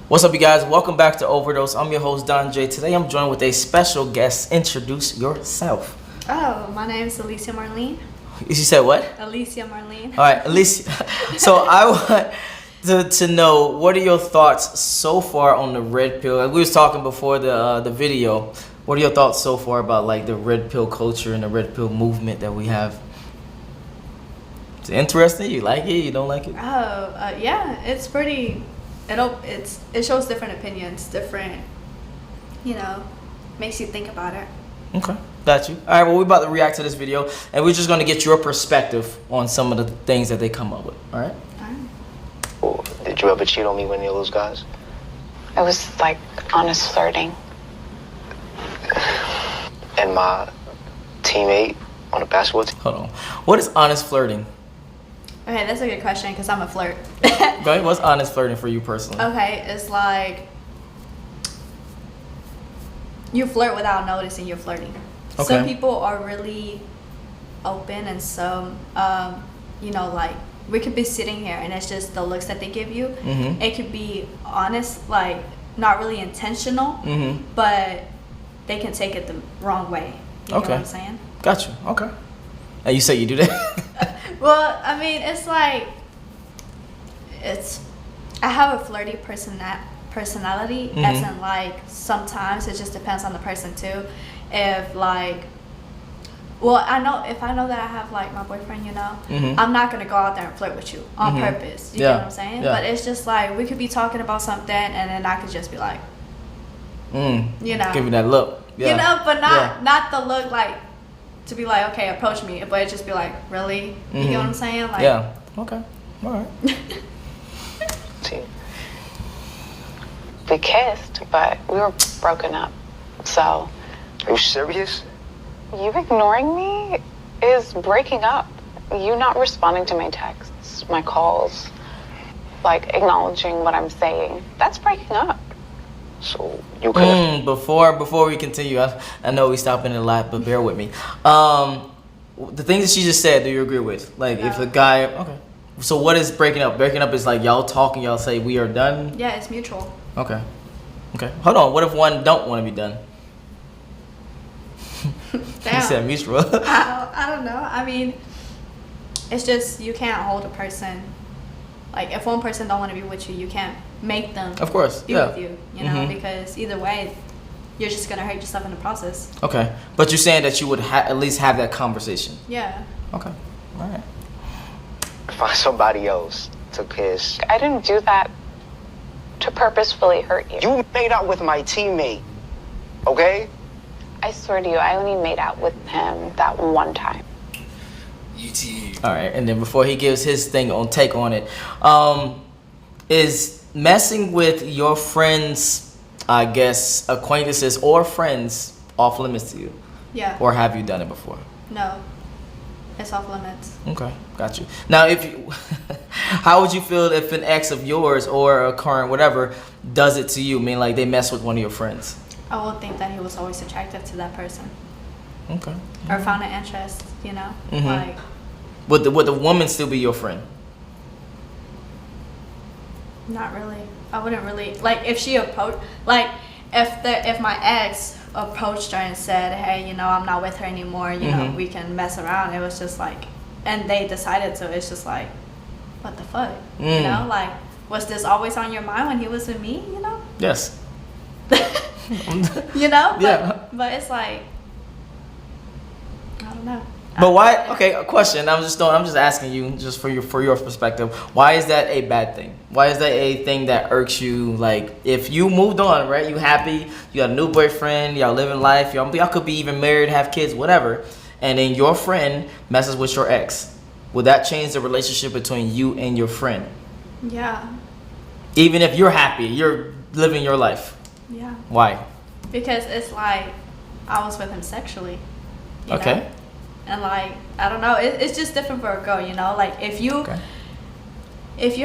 What's up, you guys? Welcome back to Overdose. I'm your host, Don J. Today I'm joined with a special guest. Introduce yourself. Oh, my name is Alicia Marlene. You said what? Alicia Marlene. All right, Alicia. So I want to know, what are your thoughts so far on the red pill? Like we was talking before the video. What are your thoughts so far about like the red pill culture and the red pill movement that we have? Is it interesting? You like it? You don't like it? Yeah, it's pretty. It shows different opinions, different. Makes you think about it. Okay, got you. All right, well, we're about to react to this video, and we're just going to get your perspective on some of the things that they come up with. All right? Well, did you ever cheat on me with any of those guys? It was like honest flirting. And my teammate on the basketball team? Hold on. What is honest flirting? Okay, that's a good question because I'm a flirt. Okay, what's honest flirting for you personally? Okay, it's like you flirt without noticing you're flirting. Okay. Some people are really open, and some, like we could be sitting here and it's just the looks that they give you. Mm-hmm. It could be honest, like not really intentional, Mm-hmm. but they can take it the wrong way. You know what I'm saying? Gotcha. Okay. And you say you do that? Well, I mean, it's like I have a flirty personality, Mm-hmm. as in like sometimes it just depends on the person too. If like, well, if I know that I have like my boyfriend, Mm-hmm. I'm not gonna go out there and flirt with you on Mm-hmm. purpose. You know what I'm saying? Yeah. But it's just like we could be talking about something and then I could just be like, Give me that look. Yeah. but not the look like to be like, okay, approach me, but it just be like, really? You get what I'm saying? Like, yeah. Okay. All right. Team. We kissed, but we were broken up. So, Are you serious? you ignoring me is breaking up. You not responding to my texts, my calls, like acknowledging what I'm saying. That's breaking up. So you could have. Before we continue, I know we stopping a lot, but bear with me. The things that she just said, do you agree with? Like, if the guy, okay. So what is breaking up? Breaking up is like y'all talking, y'all say we are done. yeah, it's mutual. Okay. Hold on. What if one don't want to be done? Damn. You said mutual. I don't know. I mean, it's just you can't hold a person. Like if one person don't want to be with you, you can't make them Of course. be Yeah. with you. Because either way, you're just gonna hurt yourself in the process. Okay. But you're saying that you would at least have that conversation. Yeah. Okay. All right. Find somebody else to kiss. I didn't do that to purposefully hurt you. You made out with my teammate. Okay? I swear to you, I only made out with him that one time. All right, and then before he gives his take on it, is messing with your friends, I guess, acquaintances or friends off limits to you? Yeah. Or have you done it before? No. It's off limits. Okay, got you. Now, how would you feel if an ex of yours or a current whatever does it to you? I mean, like they mess with one of your friends. I would think that he was always attractive to that person Okay. or found an interest. Mhm. Like. Would the woman still be your friend? Not really. I wouldn't really like if she approached, like if my ex approached her and said, hey, I'm not with her anymore, Mhm. we can mess around. It was just like, and they decided to. It's just like, what the fuck, like, was this always on your mind when he was with me? Yes. But, Yeah. but it's like, I don't know. But why? Okay, a question. I'm just asking you, just for your perspective. Why is that a bad thing? Why is that a thing that irks you? Like, if you moved on, right? You happy? You got a new boyfriend? Y'all living life? Y'all could be even married, have kids, whatever. And then your friend messes with your ex. Would that change the relationship between you and your friend? Yeah. Even if you're happy, you're living your life. Yeah. Why? Because it's like I was with him sexually. you Okay. know? And like, I don't know, it's just different for a girl, like if you're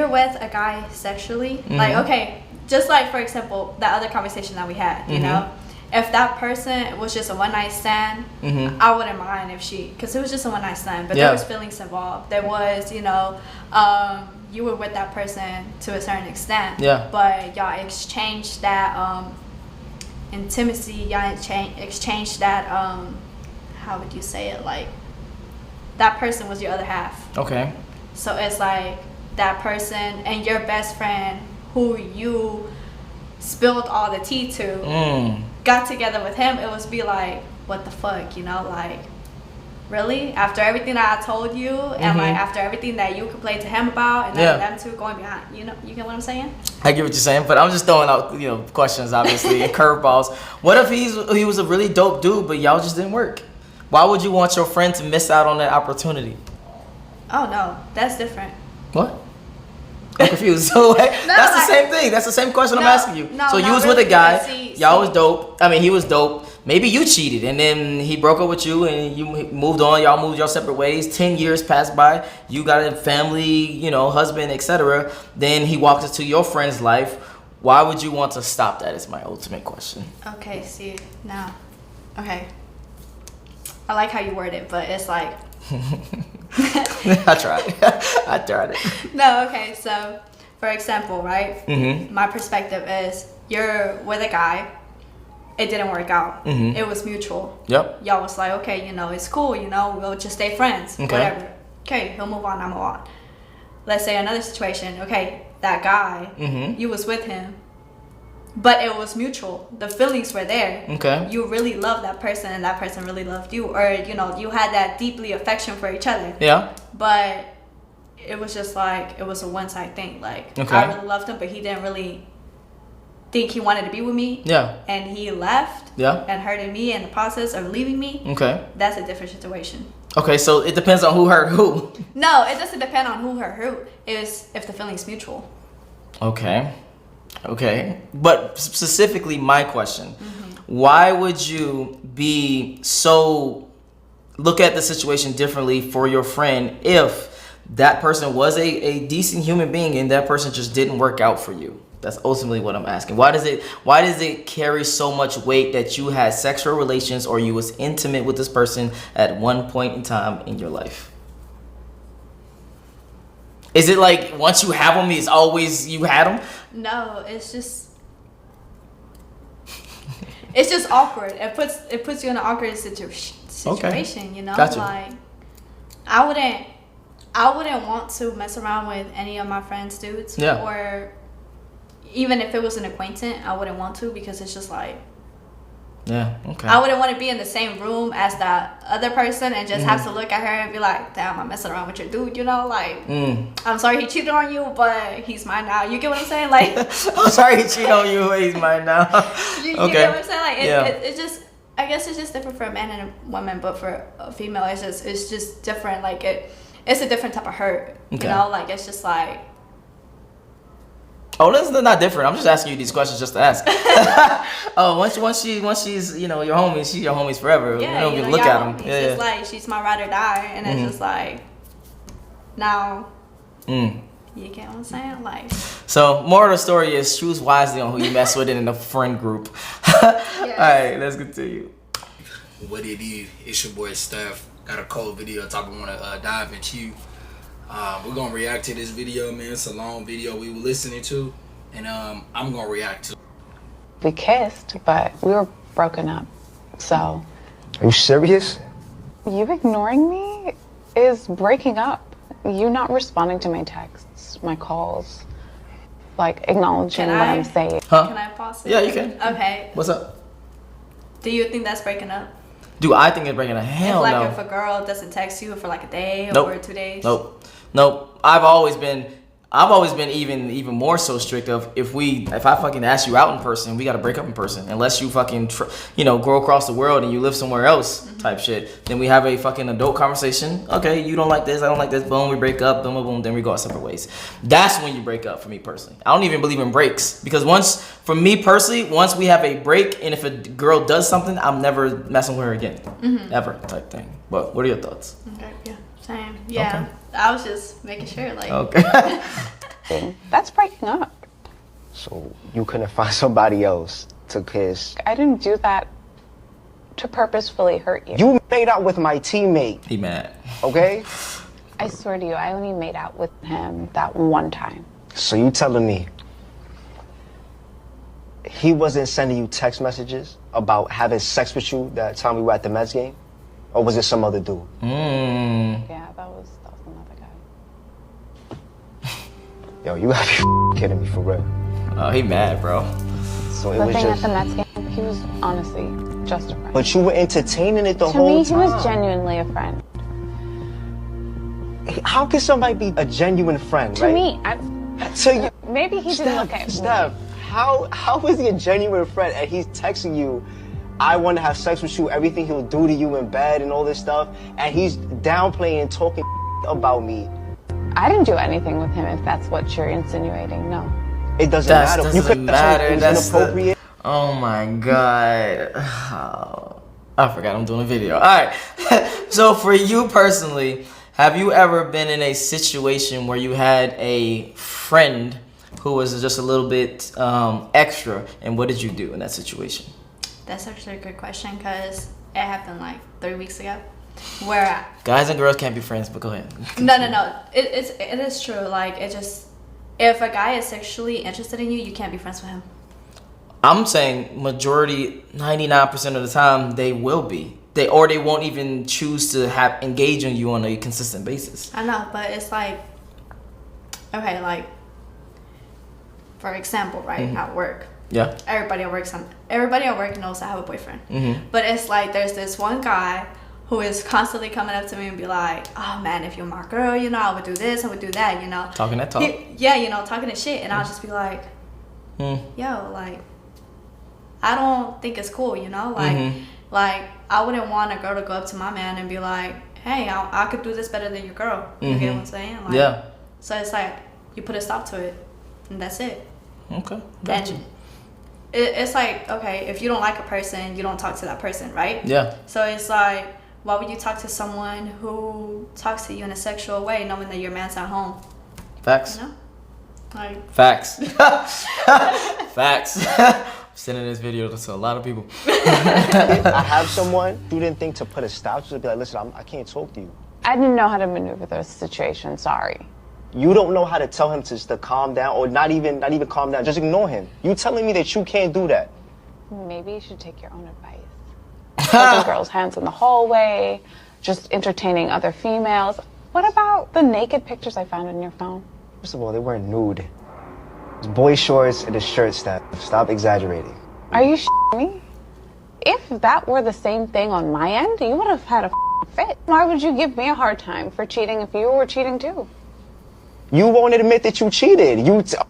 with a guy sexually, like, okay, just like for example that other conversation that we had, you know, if that person was just a one night stand, I wouldn't mind if because it was just a one night stand, but there was feelings involved. There was, you were with that person to a certain extent. Yeah. But y'all exchanged that intimacy. Y'all exchanged that how would you say it? Like that person was your other half. Okay. So it's like that person and your best friend who you spilled all the tea to got together with him. It was be like, what the fuck, you know, like, really? After everything that I told you and like after everything that you complained to him about and then them two going behind, you know, you get what I'm saying? I get what you're saying, but I'm just throwing out, you know, questions obviously and curveballs. What if he was a really dope dude, but y'all just didn't work? Why would you want your friend to miss out on that opportunity? Oh no, that's different. What? I'm confused. So that's the same thing. That's the same question I'm asking you. So you was with a guy, y'all was dope. I mean, he was dope. Maybe you cheated, and then he broke up with you, and you moved on. Y'all moved your separate ways. 10 years passed by. You got a family, you know, husband, etc. Then he walked into your friend's life. Why would you want to stop that? Is my ultimate question. Okay, see now. Okay, I like how you word it, but it's like. I tried it. No, okay, so for example, right? My perspective is you're with a guy, it didn't work out. It was mutual. Yep. Y'all was like, okay, you know, it's cool, you know, we'll just stay friends. Okay. Whatever. Okay, he'll move on, I'll move on. Let's say another situation, okay, that guy, you was with him, but it was mutual. The feelings were there. Okay. You really loved that person and that person really loved you. Or, you know, you had that deeply affection for each other. Yeah. But it was just like, it was a one-side thing. Like, okay. I really loved him, but he didn't really think he wanted to be with me. Yeah. And he left. Yeah. And hurted me in the process of leaving me. Okay. That's a different situation. Okay, so it depends on who hurt who. No, it doesn't depend on who hurt who. It's if the feeling's mutual. Okay, but specifically my question, why would you be so, look at the situation differently for your friend if that person was a decent human being and that person just didn't work out for you? That's ultimately what I'm asking. Why does it carry so much weight that you had sexual relations or you was intimate with this person at one point in time in your life? Is it like once you have them, it's always you had them? No, it's just awkward. It puts you in an awkward situation. Okay. You know, Gotcha. like I wouldn't want to mess around with any of my friends' dudes. Yeah. Or even if it was an acquaintance, I wouldn't want to because it's just like. Yeah, okay. I wouldn't want to be in the same room as that other person and just have to look at her and be like, damn, I'm messing around with your dude, you know? Like, I'm sorry he cheated on you, but he's mine now. You get what I'm saying? Like, I'm sorry he cheated on you, but he's mine now. you Okay. get what I'm saying? Like, Yeah. it's just, I guess it's just different for a man and a woman, but for a female, it's just different. Like, it's a different type of hurt, Okay. you know? Like, it's just like. Oh, this is not different. I'm just asking you these questions just to ask. Oh, once she's you know your homies, she's your homies forever. Yeah, you don't you even know, look y'all at them. homies. Yeah. It's like she's my ride or die, and it's just like now. You get what I'm saying? Like. So, more of the story is choose wisely on who you mess with in a friend group. All right, let's continue. What it is? It's your boy Steph. Got a cold video talking. Want to dive into you. We're gonna react to this video, man. It's a long video we were listening to, and I'm gonna react to. We kissed, but we were broken up. So. Are you serious? You ignoring me is breaking up. You not responding to my texts, my calls, like acknowledging what I'm saying. Huh? Can I pause it? Yeah, you can. Okay. What's up? Do you think that's breaking up? Do I think it's breaking a hell if, no? If a girl doesn't text you for like a day Nope. or 2 days? Nope. I've always been even more so strict of if I fucking ask you out in person, we gotta break up in person unless you fucking go across the world and you live somewhere else type shit. Then we have a fucking adult conversation. Okay, you don't like this, I don't like this. Boom, we break up. Boom, boom, boom. Then we go our separate ways. That's when you break up for me personally. I don't even believe in breaks because once we have a break and if a girl does something, I'm never messing with her again, ever type thing. But what are your thoughts? Okay, yeah, same. Yeah, Okay. I was just making sure, like. Okay. That's breaking up. So you couldn't find somebody else to kiss? I didn't do that to purposefully hurt you. You made out with my teammate, He mad. okay? I swear to you, I only made out with him that one time. So you telling me he wasn't sending you text messages about having sex with you that time we were at the Mets game? Or was it some other dude? Yeah, that was another guy. Yo, you gotta be kidding me for real. Oh, he mad, bro. So it The was thing just... at the Mets game, he was honestly just a friend. But you were entertaining it the To whole me, he time. was genuinely a friend. How can somebody be a genuine friend, To right? me, So you... maybe he didn't look at me. Steph, how is he a genuine friend and he's texting you, I want to have sex with you, everything he'll do to you in bed and all this stuff, and he's downplaying and talking about me. I didn't do anything with him if that's what you're insinuating, no. It doesn't That matter. You doesn't could have matter. told me it That's was inappropriate. Oh my god. Oh, I forgot I'm doing a video. All right. So for you personally, have you ever been in a situation where you had a friend who was just a little bit extra, and what did you do in that situation? That's actually a good question because it happened like 3 weeks ago. Where Guys and girls can't be friends, but go ahead. no. It is true. Like it just, if a guy is sexually interested in you, you can't be friends with him. I'm saying majority, 99% of the time, they will be. They won't even choose to engage on you on a consistent basis. I know, but it's like, okay, like for example, right, at work. Yeah. Everybody at work knows I have a boyfriend. But it's like there's this one guy who is constantly coming up to me and be like, oh man, if you're my girl, you know, I would do this, I would do that, you know. Talking that talk. Yeah, you know, talking that shit. And I'll just be like, yo, like, I don't think it's cool, you know? Like I wouldn't want a girl to go up to my man and be like, hey, I could do this better than your girl. You get what I'm saying? Like, Yeah. So it's like, you put a stop to it, and that's it. Okay. Gotcha. And it's like, okay, if you don't like a person, you don't talk to that person, right? Yeah. So it's like, why would you talk to someone who talks to you in a sexual way knowing that your man's at home? Facts. You know? Like, Facts. Facts. Sending this video to a lot of people. I have someone who didn't think to put a stop to it, be like, listen, I can't talk to you. I didn't know how to maneuver the situation, sorry. You don't know how to tell him to calm down, or not even calm down. Just ignore him. You telling me that you can't do that? Maybe you should take your own advice. Holding girls' hands in the hallway, just entertaining other females. What about the naked pictures I found in your phone? First of all, they weren't nude. It was boy shorts and a shirt. Stop exaggerating. Are you shitting me? If that were the same thing on my end, you would have had a fit. Why would you give me a hard time for cheating if you were cheating too? You won't admit that you cheated.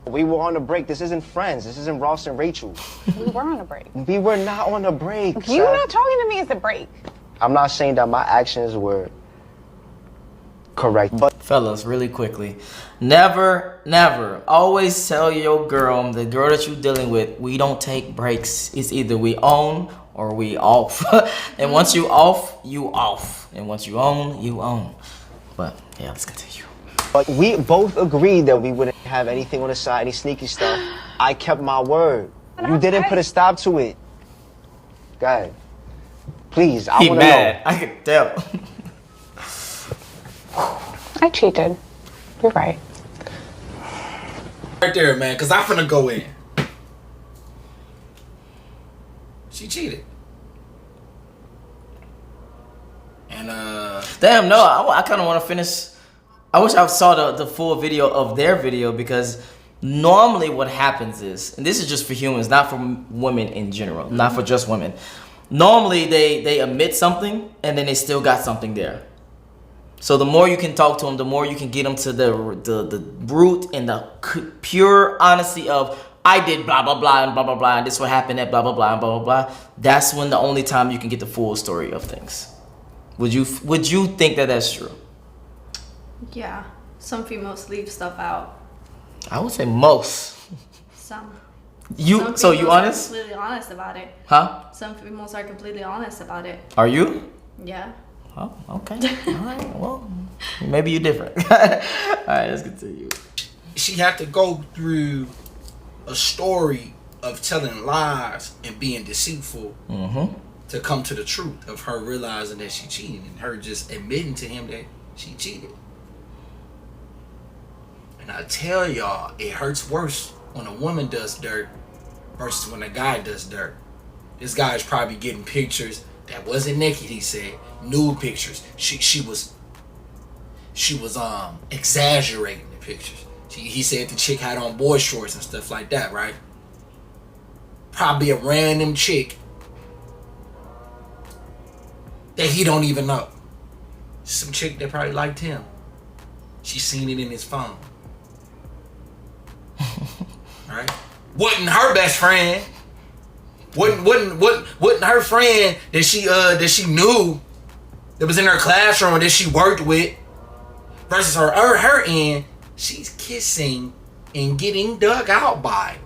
We were on a break. This isn't Friends. This isn't Ross and Rachel. We were on a break. We were not on a break. You Seth. not talking to me is a break. I'm not saying that my actions were correct, but Fellas, really quickly. Never, always tell your girl, the girl that you're dealing with, we don't take breaks. It's either we on or we off. And once you off, you off. And once you on, you on. But yeah, let's continue. But we both agreed that we wouldn't have anything on the side, any sneaky stuff. I kept my word. You didn't put a stop to it. Go ahead. Please, I He want to mad. know. I can tell. I cheated. You're right. Right there, man, because I'm finna go in. She cheated. And, Damn, no, I kind of want to finish. I wish I saw the full video of their video, because normally what happens is, and this is just for humans, not for women in general, not for just women. Normally they admit something and then they still got something there. So the more you can talk to them, the more you can get them to the root and the pure honesty of, I did blah blah blah and blah blah blah and this what happened at blah blah blah and blah blah blah. That's when the only time you can get the full story of things. Would you think that that's true? yeah, some females leave stuff out. I would say most. Some You females you are honest? completely honest about it. Huh? Some females are completely honest about it. Are you? Yeah. Oh, okay. All right. Well, maybe you're different. All right, let's continue. she had to go through a story of telling lies and being deceitful to come to the truth of her realizing that she cheated and her just admitting to him that she cheated. And I tell y'all, it hurts worse when a woman does dirt versus when a guy does dirt. This guy is probably getting pictures that wasn't naked, he said. Nude pictures. She was exaggerating the pictures. He said the chick had on boy shorts and stuff like that, right? Probably a random chick that he don't even know. Some chick that probably liked him. She seen it in his phone. Right? Wasn't her best friend. Wasn't her friend that she knew that was in her classroom or that she worked with. Versus her end, she's kissing and getting dug out by.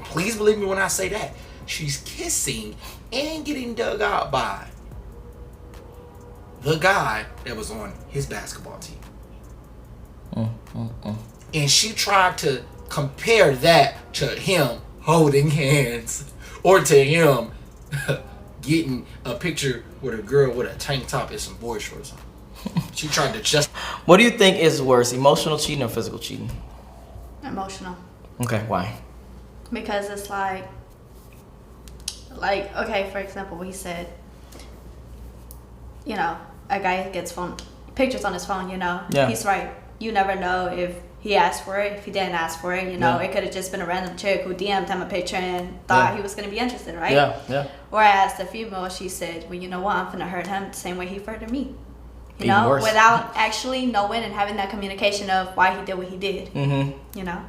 Please believe me when I say that. She's kissing and getting dug out by the guy that was on his basketball team. And she tried to compare that to him holding hands or to him getting a picture with a girl with a tank top and some boy shorts on. She tried to just... What do you think is worse, emotional cheating or physical cheating? Emotional. Okay, why? Because it's like, okay, for example, we said, you know, a guy gets pictures on his phone, you know. Yeah. He's right. You never know if he asked for it, if he didn't ask for it, you know. Yeah. It could have just been a random chick who DM'd him a picture and thought he was going to be interested, right? Yeah. Whereas the female, she said, well, you know what, I'm going to hurt him the same way he hurted me. You Even know, worse. without actually knowing and having that communication of why he did what he did. Mm-hmm. You know?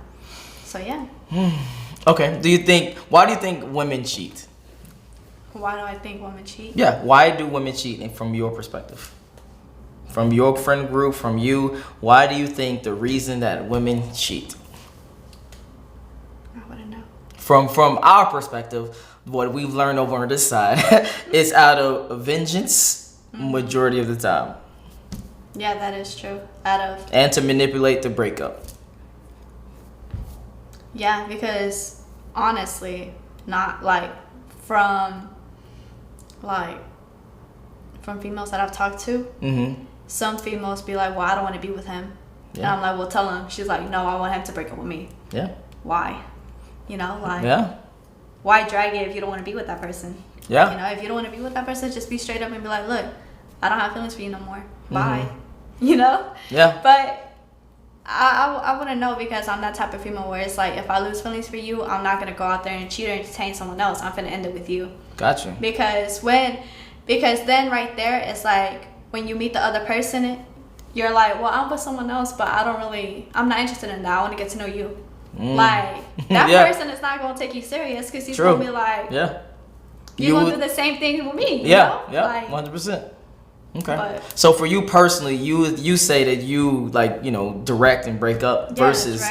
So, yeah. Okay. Why do you think women cheat? Why do I think women cheat? Yeah. Why do women cheat, and from your perspective? From your friend group, from you, why do you think the reason that women cheat? I wouldn't know. From our perspective, what we've learned over on this side is out of vengeance majority of the time. Yeah, that is true. And to manipulate the breakup. Yeah, because honestly, not from females that I've talked to, some females be like, well, I don't want to be with him. Yeah. And I'm like, well, tell him. She's like, no, I want him to break up with me. Yeah. Why? You know, Yeah. why drag it if you don't want to be with that person? Yeah. You know, if you don't want to be with that person, just be straight up and be like, look, I don't have feelings for you no more. Bye. You know? Yeah. But I wouldn't know, because I'm that type of female where it's like, if I lose feelings for you, I'm not going to go out there and cheat or entertain someone else. I'm going to end it with you. Gotcha. Because then right there, it's like, when you meet the other person, you're like, well, I'm with someone else, but I'm not interested in that. I want to get to know you. Like, that person is not going to take you serious, because he's going to be like, yeah, you're going to do the same thing with me. Yeah, you know? yeah, 100%. Okay. But, so for you personally, you say that you direct and break up versus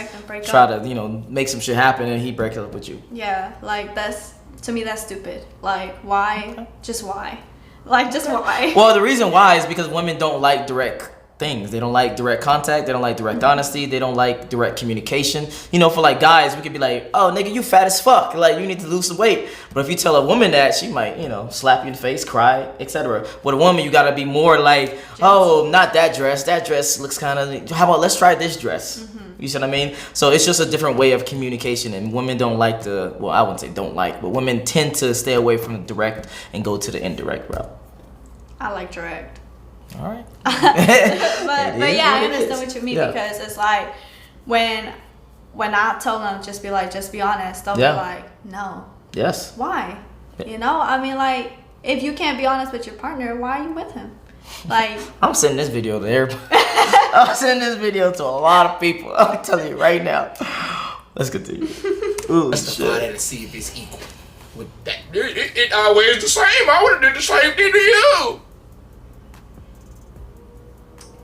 try to make some shit happen and he breaks up with you. Yeah, to me that's stupid. Like, why? Okay. Just why? Like, just why? Well, the reason why is because women don't like direct things. They don't like direct contact. They don't like direct honesty. They don't like direct communication. For like guys, we could be like, oh, nigga, you fat as fuck. Like, you need to lose some weight. But if you tell a woman that, she might, slap you in the face, cry, etc. With a woman, you gotta be more like, oh, not that dress. That dress looks kind of, how about let's try this dress? You see what I mean? So it's just a different way of communication, and women don't like I wouldn't say don't like, but women tend to stay away from the direct and go to the indirect route. I like direct. All right. but yeah, I understand what you mean, because it's like when I tell them just be honest, they'll be like, no. Yes. Why? I mean, like, if you can't be honest with your partner, why are you with him? Like, I'm sending this video to everybody. I'm sending this video to a lot of people. I'm telling you right now. Let's continue. Ooh, let's define it and see if it's equal. With that, it always the same. I would have did the same thing to you.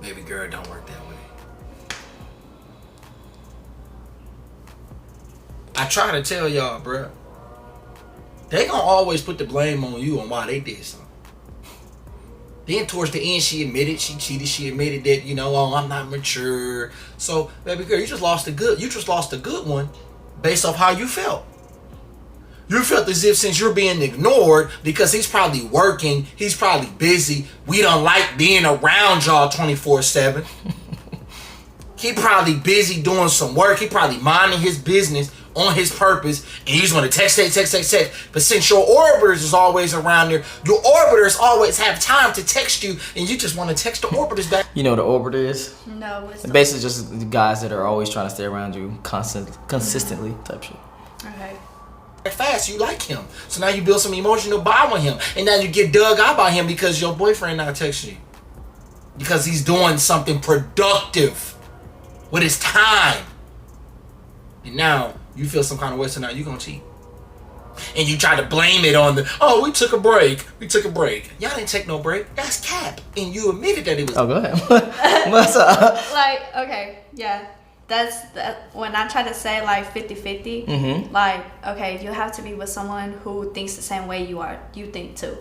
Baby girl, don't work that way. I try to tell y'all, bruh. They gonna always put the blame on you on why they did something. Then towards the end, she admitted she cheated. She admitted that, oh, I'm not mature. So, baby girl, you just lost a good one based off how you felt. You felt as if since you're being ignored because he's probably working, he's probably busy, we don't like being around y'all 24/7. He probably busy doing some work. He probably minding his business on his purpose, and you just want to text. But since your orbiters is always around there, your orbiters always have time to text you, and you just want to text the orbiters back. You know what the orbiter is? No, what's Basically just the guys that are always trying to stay around you consistently type shit. Okay. Fast, you like him, so now you build some emotional bond with him, and now you get dug out by him because your boyfriend not texting you because he's doing something productive with his time, and now you feel some kind of way, so now you gonna cheat, and you try to blame it on we took a break. Y'all didn't take no break. That's cap, and you admitted that it was. Oh, go ahead. What's up? Like, okay, yeah. That's when I try to say like 50-50, like, okay, you have to be with someone who thinks the same way you think too.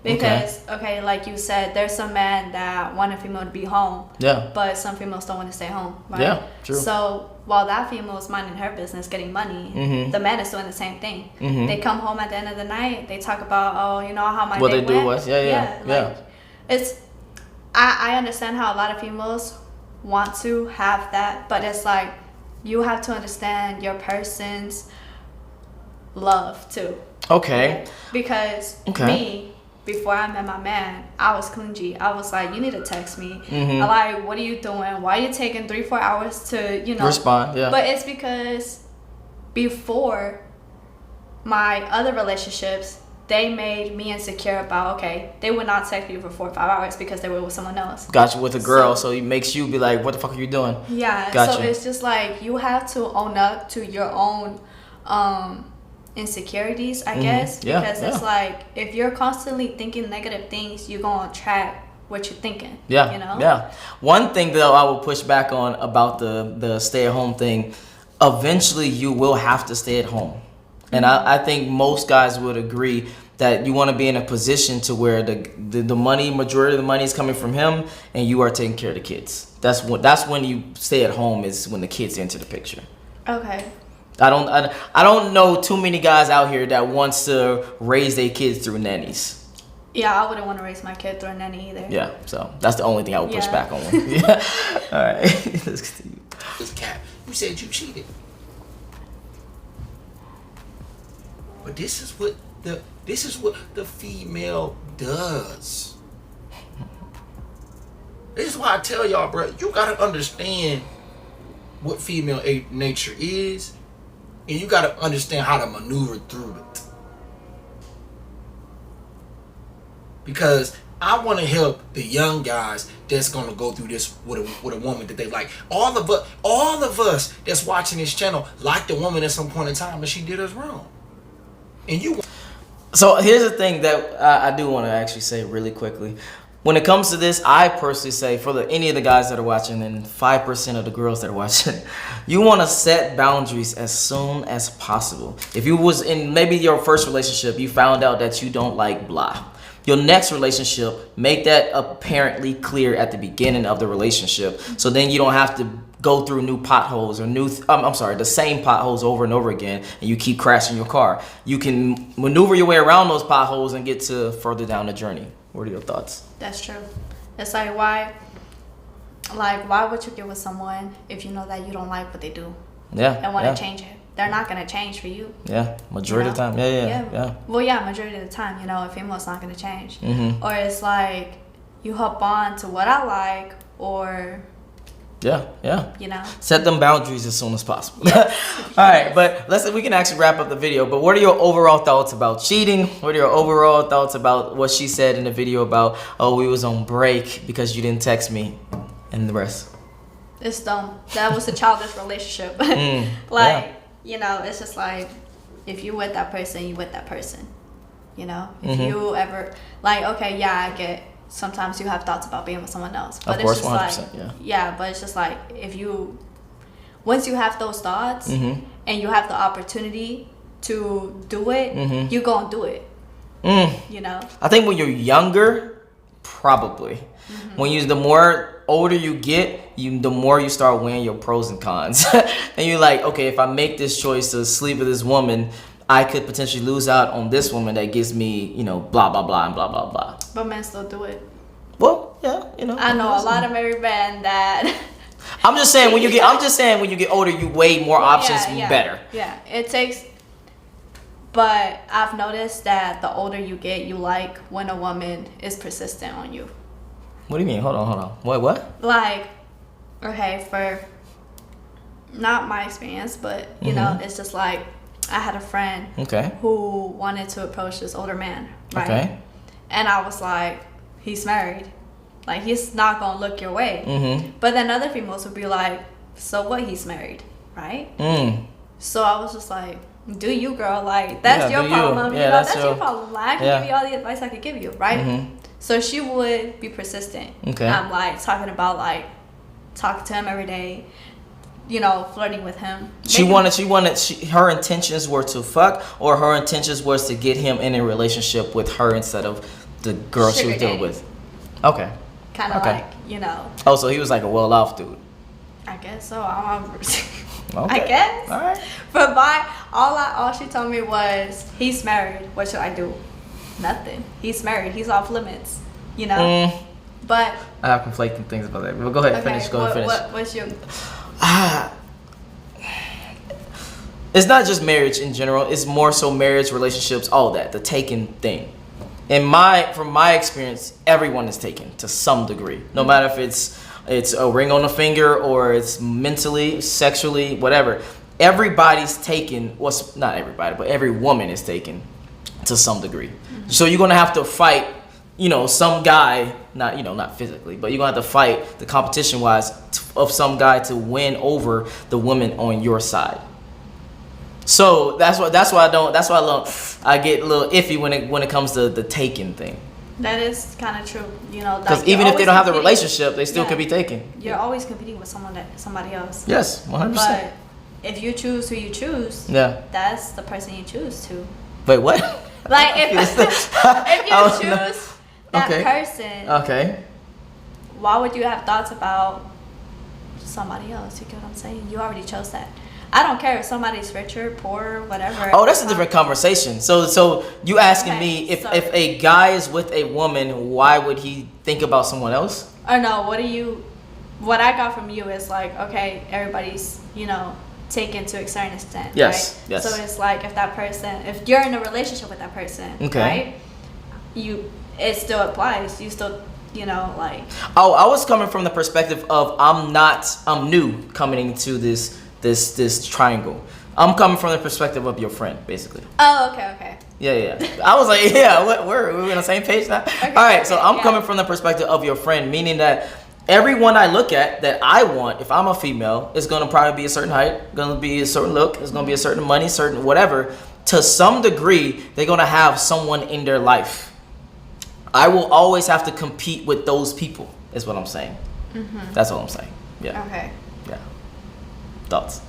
Because, okay, like you said, there's some men that want a female to be home, but some females don't want to stay home, right? Yeah, true. So while that female is minding her business, getting money, the man is doing the same thing. They come home at the end of the night, they talk about, how my what day they do went. was, yeah. It's, I understand how a lot of females want to have that, but it's like you have to understand your person's love too. Okay. Because me, before I met my man, I was clingy. I was like, you need to text me. I'm like, what are you doing? Why are you taking 3-4 hours to respond? Yeah. But it's because before my other relationships, they made me insecure about, they would not text you for 4 or 5 hours because they were with someone else. Got you with a girl, so it makes you be like, what the fuck are you doing? Yeah, Got so you. it's just like you have to own up to your own insecurities, I guess. Yeah, because it's like, if you're constantly thinking negative things, you're going to attract what you're thinking. Yeah, you know? Yeah. One thing, though, I will push back on about the stay-at-home thing, eventually you will have to stay at home. And I think most guys would agree that you want to be in a position to where the money, majority of the money is coming from him, and you are taking care of the kids. That's when you stay at home, is when the kids enter the picture. Okay. I don't know too many guys out here that wants to raise their kids through nannies. Yeah, I wouldn't want to raise my kid through a nanny either. Yeah, so that's the only thing I would push back on. Yeah. All right. Let's continue. This cap, you said you cheated. But this is what the female does. This is why I tell y'all, bro, you gotta understand what female nature is, and you gotta understand how to maneuver through it. Because I want to help the young guys that's gonna go through this with a woman that they like. All of us that's watching this channel like the woman at some point in time, and she did us wrong. And you. So here's the thing that I do want to actually say really quickly. When it comes to this, I personally say for any of the guys that are watching and 5% of the girls that are watching, you want to set boundaries as soon as possible. If you was in maybe your first relationship, you found out that you don't like blah. Your next relationship, make that apparently clear at the beginning of the relationship, so then you don't have to go through new potholes or the same potholes over and over again, and you keep crashing your car. You can maneuver your way around those potholes and get to further down the journey. What are your thoughts? That's true. It's like, why would you get with someone if you know that you don't like what they do? Yeah. And want to change it? They're not going to change for you. Yeah, majority of the time. Yeah. Well, yeah, majority of the time, a female's not going to change. Mm-hmm. Or it's like, you hop on to what I like, or... Yeah. Set them boundaries as soon as possible. All right, but we can actually wrap up the video. But what are your overall thoughts about cheating? What are your overall thoughts about what she said in the video about, we was on break because you didn't text me, and the rest? It's dumb. That was a childish relationship. It's just like, if you with that person, you with that person. If you ever, I get sometimes you have thoughts about being with someone else. But of course, it's just 100%, like, yeah, but it's just like, once you have those thoughts and you have the opportunity to do it, you're going to do it. I think when you're younger, probably. When the more older you get, the more you start weighing your pros and cons. And you're like, okay, if I make this choice to sleep with this woman, I could potentially lose out on this woman that gives me, blah, blah, blah, and blah, blah, blah. But men still do it. Well, yeah, I know a lot of married men that I'm just saying when you get older, you weigh more options better. Yeah, it takes. But I've noticed that the older you get, you like when a woman is persistent on you. What do you mean? Hold on. What? Like, okay, for not my experience, but you know, it's just like I had a friend who wanted to approach this older man, right? Okay. And I was like, he's married. Like, he's not gonna look your way. But then other females would be like, so what, he's married, right? So I was just like, do you, girl? Like, that's your problem. Yeah, that's your problem. Like, I can give you all the advice I could give you, right? So she would be persistent. I'm like talking about like talking to him every day, you know, flirting with him. Her intentions were to fuck, or her intentions was to get him in a relationship with her instead of the girl she was dealing with. Okay. Kind of like, you know. Oh, so he was like a well-off dude. I guess so. I Okay. guess. All right. But all she told me was, he's married. What should I do? Nothing. He's married. He's off limits. You know. But I have conflicting things about that. But go ahead, finish. Go ahead, finish. What's your? It's not just marriage in general. It's more so marriage, relationships, all that. The taken thing. From my experience, everyone is taken to some degree. No matter if it's a ring on the finger or it's mentally, sexually, whatever. Everybody's taken. Not everybody, but every woman is taken to some degree. So you're gonna have to fight, you know, some guy, not physically, but you're gonna have to fight the competition wise of some guy to win over the woman on your side. So that's why I get a little iffy when it comes to the taken thing. That is kind of true, you know. Because like, even if they don't have the relationship, they still could be taken. You're always competing with somebody else. Yes, 100%. But if you choose who you choose, that's the person you choose to. Wait, what? Like if you choose that person, why would you have thoughts about somebody else? You get what I'm saying? You already chose that. I don't care if somebody's richer, poorer, whatever. Oh, that's a different conversation. So you asking me if a guy is with a woman, why would he think about someone else? Or no, what I got from you is like, okay, everybody's, you know, taken to a certain extent. Yes, right? yes. So it's like if you're in a relationship with that person, right? It still applies. You still, you know, like. Oh, I was coming from the perspective of I'm new coming into this triangle. I'm coming from the perspective of your friend, basically. Oh, okay. Yeah. I was like, we're on the same page now. Okay, all right, so I'm coming from the perspective of your friend, meaning that everyone I look at that I want, if I'm a female, is gonna probably be a certain height, gonna be a certain look, it's gonna be a certain money, certain whatever. To some degree, they're gonna have someone in their life. I will always have to compete with those people, is what I'm saying. That's what I'm saying. Yeah. Okay. Yeah. Thoughts?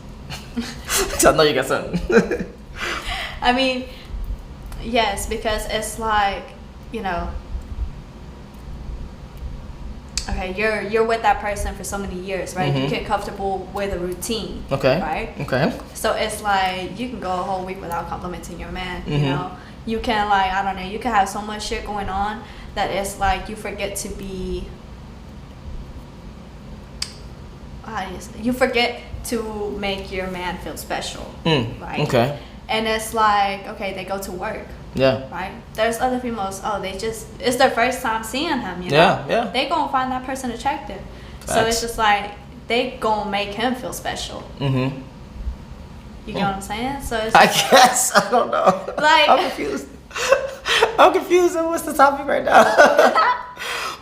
I know you got something. I mean, yes, because it's like, you know, okay, you're with that person for so many years, right? You get comfortable with a routine. Okay. Right? Okay. So it's like you can go a whole week without complimenting your man, you know? You can, like, I don't know, you can have so much shit going on that it's like you forget to be, you forget to make your man feel special, right? Okay. And it's like, okay, they go to work. Yeah. Right? There's other females, it's their first time seeing him, you know? Yeah. They gonna find that person attractive. Facts. So it's just like, they gonna make him feel special. You get what I'm saying? So it's I guess. I don't know. Like, I'm confused. What's the topic right now?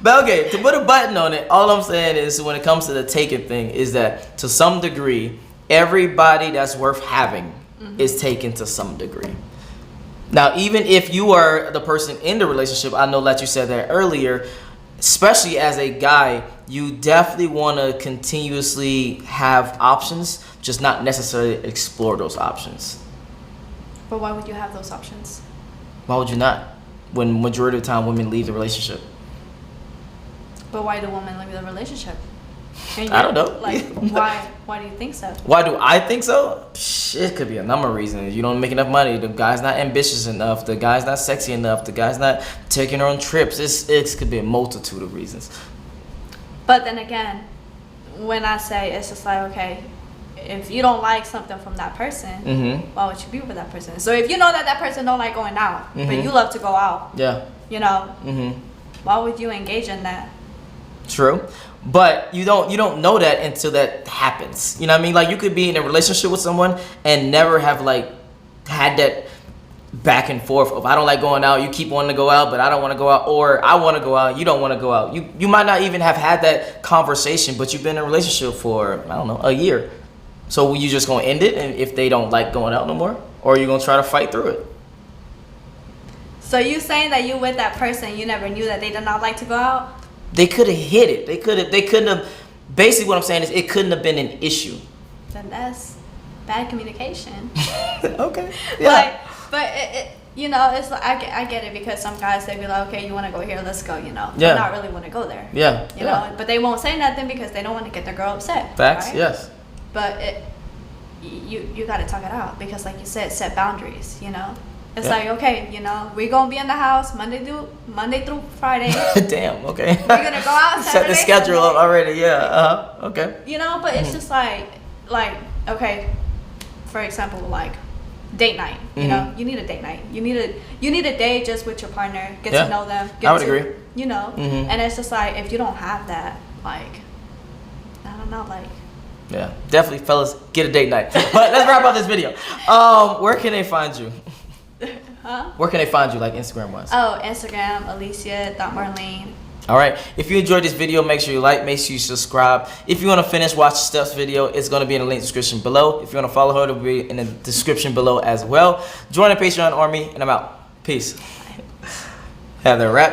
But okay, to put a button on it, all I'm saying is when it comes to the taken thing is that to some degree, everybody that's worth having is taken to some degree. Now, even if you are the person in the relationship, I know that you said that earlier, especially as a guy, you definitely want to continuously have options, just not necessarily explore those options. But why would you have those options? Why would you not? When majority of the time women leave the relationship. But why do women leave the relationship? I don't know. Like, why do you think so? Why do I think so? It could be a number of reasons. You don't make enough money. The guy's not ambitious enough. The guy's not sexy enough. The guy's not taking her on trips. It could be a multitude of reasons. But then again, when I say it's just like, okay, if you don't like something from that person, why would you be with that person? So if you know that person don't like going out, but you love to go out, you know, why would you engage in that? True. But you don't know that until that happens. You know what I mean? Like, you could be in a relationship with someone and never have like had that back and forth of, I don't like going out, you keep wanting to go out, but I don't want to go out, or I want to go out, you don't want to go out. You might not even have had that conversation, but you've been in a relationship for, I don't know, a year. So you just gonna end it, and if they don't like going out no more, or you gonna try to fight through it? So you saying that you with that person, you never knew that they did not like to go out? They could have hit it. They couldn't have. Basically, what I'm saying is, it couldn't have been an issue. Then that's bad communication. Okay. Yeah. But it you know, it's like, I get it, because some guys, they be like, okay, you want to go here, let's go, you know. Yeah. But not really want to go there. Yeah. You know, but they won't say nothing because they don't want to get their girl upset. Facts. Right? Yes. But you got to talk it out, because like you said, set boundaries, you know. It's like, okay, you know, we're going to be in the house Monday through Friday. Damn, okay. We're going to go out Saturday. Set the schedule up Sunday. already, yeah. Okay. You know, but it's just like, okay, for example, like date night, you know, you need a date night. You need a day just with your partner, get to know them. I would agree. You know, and it's just like, if you don't have that, like, I don't know, like. Yeah, definitely, fellas, get a date night. But let's wrap up this video. Where can they find you? Huh? Where can they find you, like Instagram-wise? Oh, Instagram, Alicia.Marlene. All right. If you enjoyed this video, make sure you like, make sure you subscribe. If you want to finish watch Steph's video, it's going to be in the link description below. If you want to follow her, it'll be in the description below as well. Join the Patreon army, and I'm out. Peace. Have the wrap.